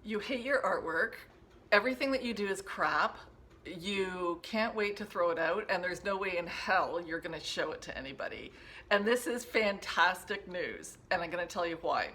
You hate your artwork, everything that you do is crap, you can't wait to throw it out, and there's no way in hell you're going to show it to anybody. And this is fantastic news, and I'm going to tell you why.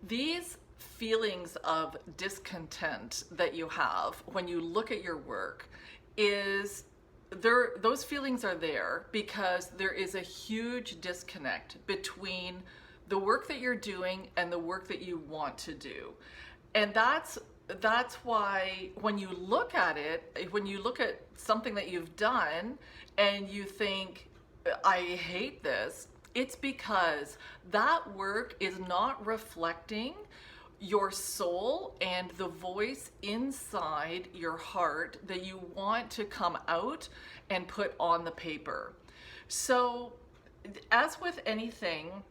These feelings of discontent that you have when you look at your work is those feelings are there because there is a huge disconnect between the work that you're doing and the work that you want to do. And that's why when you look at it, when you look at something that you've done and you think, I hate this, it's because that work is not reflecting your soul and the voice inside your heart that you want to come out and put on the paper. So, as with anything,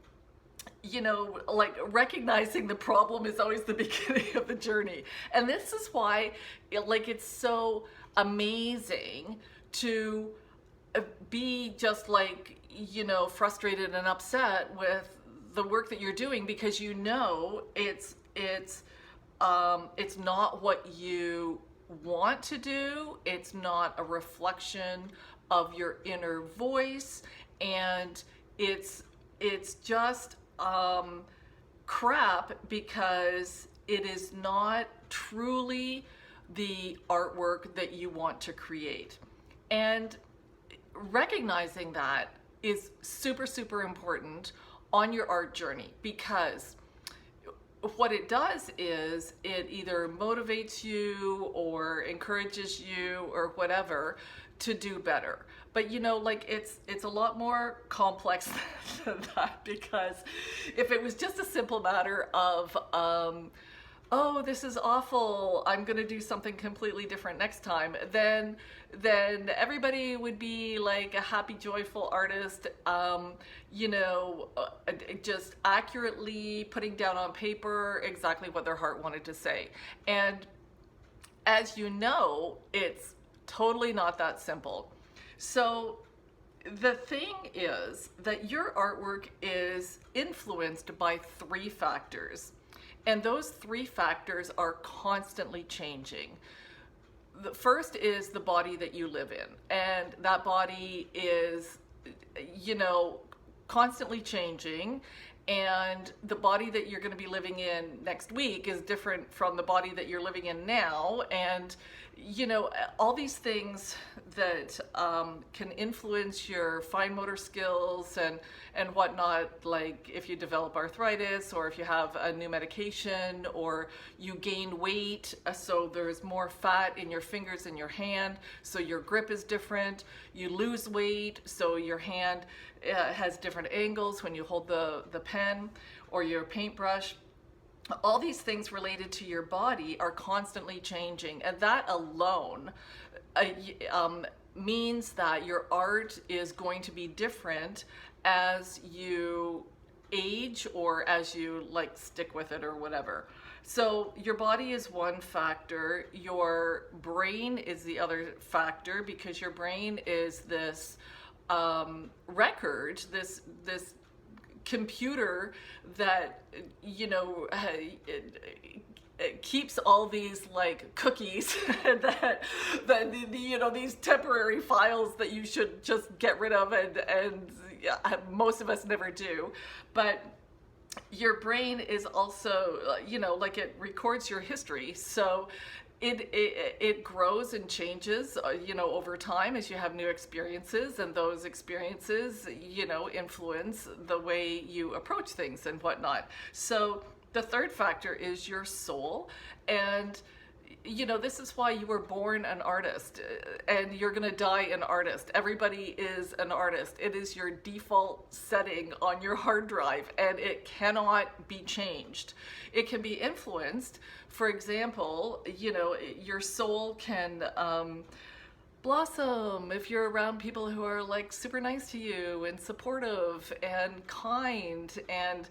like recognizing the problem is always the beginning of the journey. And this is why it's so amazing to be just frustrated and upset with the work that you're doing, because it's not what you want to do. It's not a reflection of your inner voice, and it's just crap because it is not truly the artwork that you want to create. And recognizing that is super, super important on your art journey, because what it does is it either motivates you or encourages you or whatever to do better. But it's a lot more complex than that, because if it was just a simple matter of oh, this is awful, I'm gonna do something completely different next time, then everybody would be like a happy, joyful artist, just accurately putting down on paper exactly what their heart wanted to say. And as you know, it's totally not that simple. So the thing is that your artwork is influenced by three factors. And those three factors are constantly changing. The first is the body that you live in. And that body is, constantly changing. And the body that you're going to be living in next week is different from the body that you're living in now. And, all these things that can influence your fine motor skills and whatnot, like if you develop arthritis, or if you have a new medication, or you gain weight, so there's more fat in your fingers and your hand, so your grip is different. You lose weight, so your hand has different angles when you hold the pen or your paintbrush. All these things related to your body are constantly changing, and that alone means that your art is going to be different as you age, or as you stick with it or whatever. So your body is one factor, your brain is the other factor, because your brain is this record, this computer that it keeps all these cookies that these temporary files that you should just get rid of, and most of us never do. But your brain is also it records your history, so it grows and changes over time as you have new experiences, and those experiences influence the way you approach things and whatnot. So the third factor is your soul, and this is why you were born an artist, and you're gonna die an artist. Everybody is an artist. It is your default setting on your hard drive, and it cannot be changed. It can be influenced. For example, your soul can blossom if you're around people who are like super nice to you and supportive and kind, and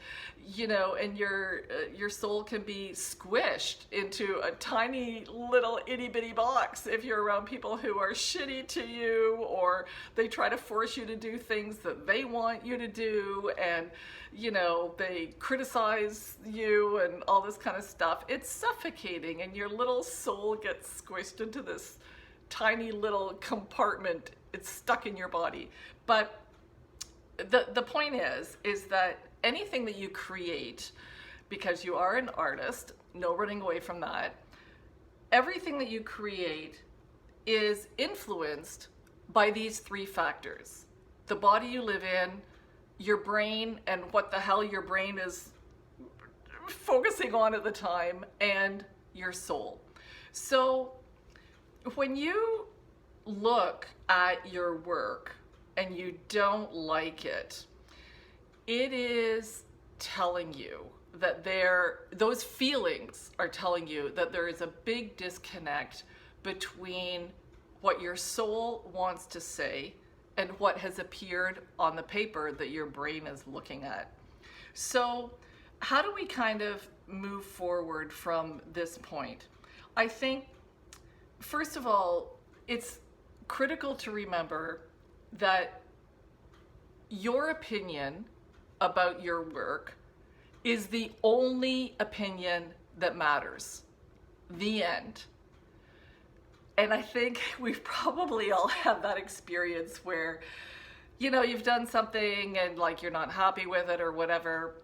and your soul can be squished into a tiny little itty bitty box if you're around people who are shitty to you, or they try to force you to do things that they want you to do, and they criticize you and all this kind of stuff. It's suffocating, and your little soul gets squished into this tiny little compartment. It's stuck in your body. But the point is that anything that you create, because you are an artist, no running away from that, everything that you create is influenced by these three factors: the body you live in, your brain and what the hell your brain is focusing on at the time, and your soul. So when you look at your work and you don't like it, it is telling you that those feelings are telling you that there is a big disconnect between what your soul wants to say and what has appeared on the paper that your brain is looking at. So how do we kind of move forward from this point? I think, first of all, it's critical to remember that your opinion about your work is the only opinion that matters. The end. And I think we've probably all had that experience where, you've done something and like you're not happy with it or whatever,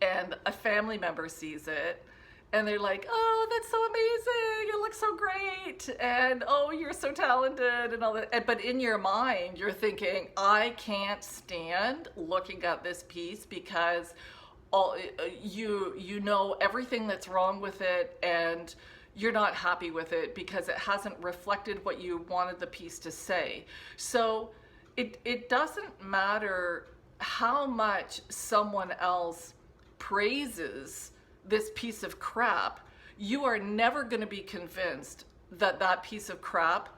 and a family member sees it and they're like, oh, that's so amazing, it looks so great, and oh, you're so talented and all that. But in your mind, you're thinking, I can't stand looking at this piece because you know everything that's wrong with it, and you're not happy with it because it hasn't reflected what you wanted the piece to say. So it doesn't matter how much someone else praises this piece of crap, you are never going to be convinced that that piece of crap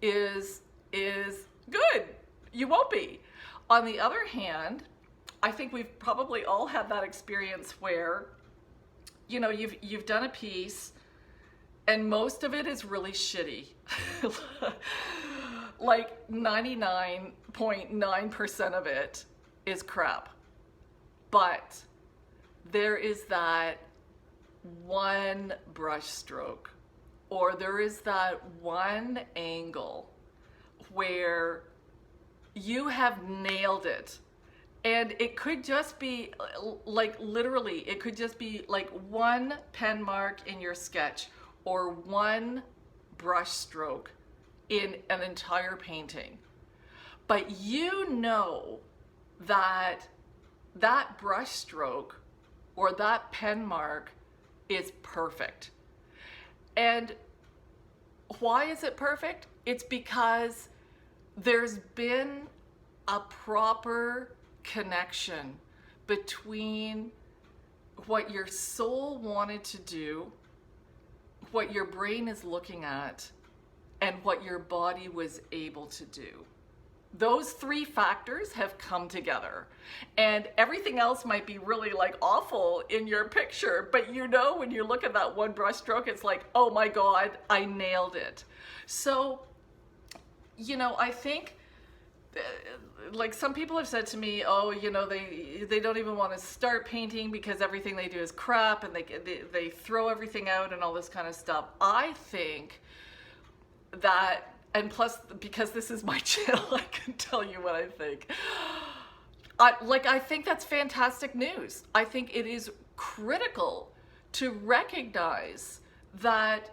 is good. You won't be. On the other hand, I think we've probably all had that experience where, you've done a piece and most of it is really shitty. Like 99.9% of it is crap. But there is that one brush stroke, or there is that one angle where you have nailed it. And it could just be like, literally, it could just be like one pen mark in your sketch or one brush stroke in an entire painting. But that that brush stroke or that pen mark is perfect. And why is it perfect? It's because there's been a proper connection between what your soul wanted to do, what your brain is looking at, and what your body was able to do. Those three factors have come together, and everything else might be really like awful in your picture, but when you look at that one brush stroke, it's like, oh my God, I nailed it. So, I think like some people have said to me, oh, they don't even want to start painting because everything they do is crap, and they throw everything out and all this kind of stuff. I think that, and plus because this is my channel, I can tell you what I think. I think that's fantastic news. I think it is critical to recognize that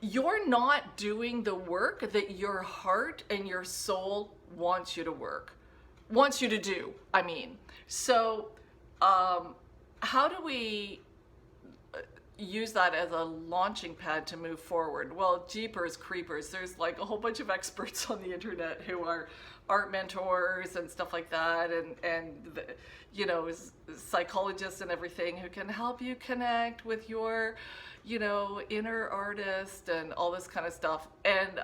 you're not doing the work that your heart and your soul wants you to do. So, how do we, use that as a launching pad to move forward. Well, jeepers creepers, there's like a whole bunch of experts on the internet who are art mentors and stuff like that, and you know, psychologists and everything who can help you connect with your, you know, inner artist and all this kind of stuff. And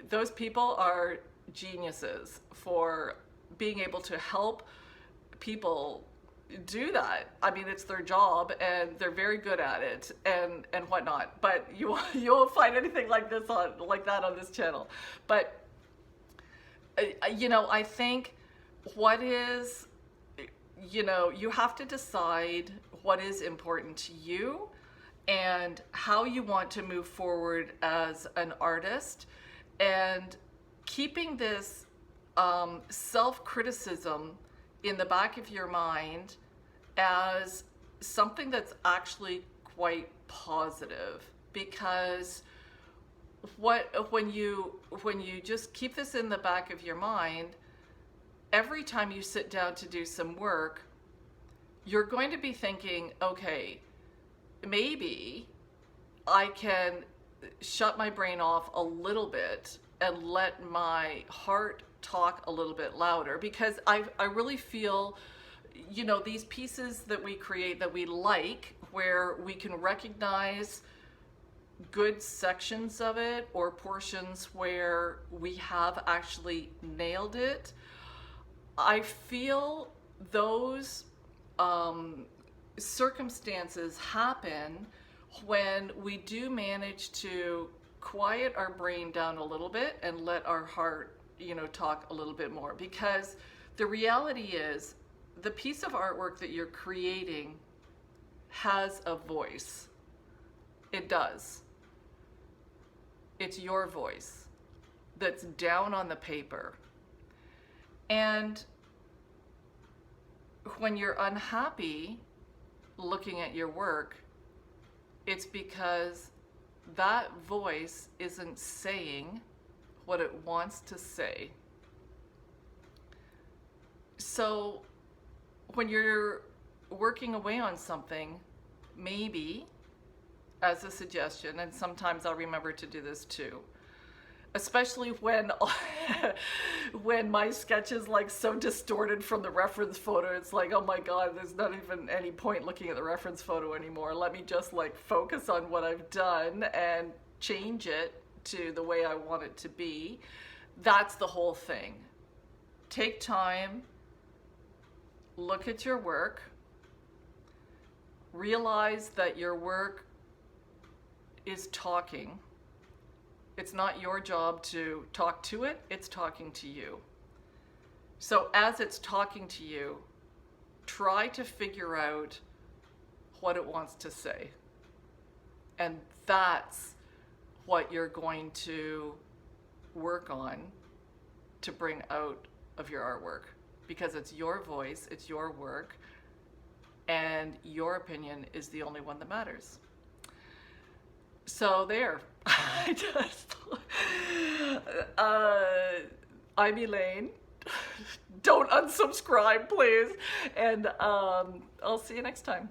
those people are geniuses for being able to help people do that. I mean, it's their job and they're very good at it and whatnot. But you won't find anything like that on this channel. But you know, I think what is, you know, you have to decide what is important to you and how you want to move forward as an artist, and keeping this self-criticism in the back of your mind as something that's actually quite positive. Because when you just keep this in the back of your mind, every time you sit down to do some work, you're going to be thinking, okay, maybe I can shut my brain off a little bit and let my heart talk a little bit louder. Because I really feel, you know, these pieces that we create that we like, where we can recognize good sections of it or portions where we have actually nailed it, I feel those circumstances happen when we do manage to quiet our brain down a little bit and let our heart, you know, talk a little bit more. Because the reality is, the piece of artwork that you're creating has a voice. It does. It's your voice that's down on the paper. And when you're unhappy looking at your work, it's because that voice isn't saying what it wants to say. So when you're working away on something, maybe, as a suggestion, and sometimes I'll remember to do this too, especially when when my sketch is like so distorted from the reference photo, it's like, oh my god, there's not even any point looking at the reference photo anymore. Let me just like focus on what I've done and change it to the way I want it to be. That's the whole thing. Take time, look at your work, realize that your work is talking. It's not your job to talk to it, it's talking to you. So as it's talking to you, try to figure out what it wants to say. And that's what you're going to work on to bring out of your artwork. Because it's your voice, it's your work, and your opinion is the only one that matters. So there. I'm Elaine. Don't unsubscribe, please. And I'll see you next time.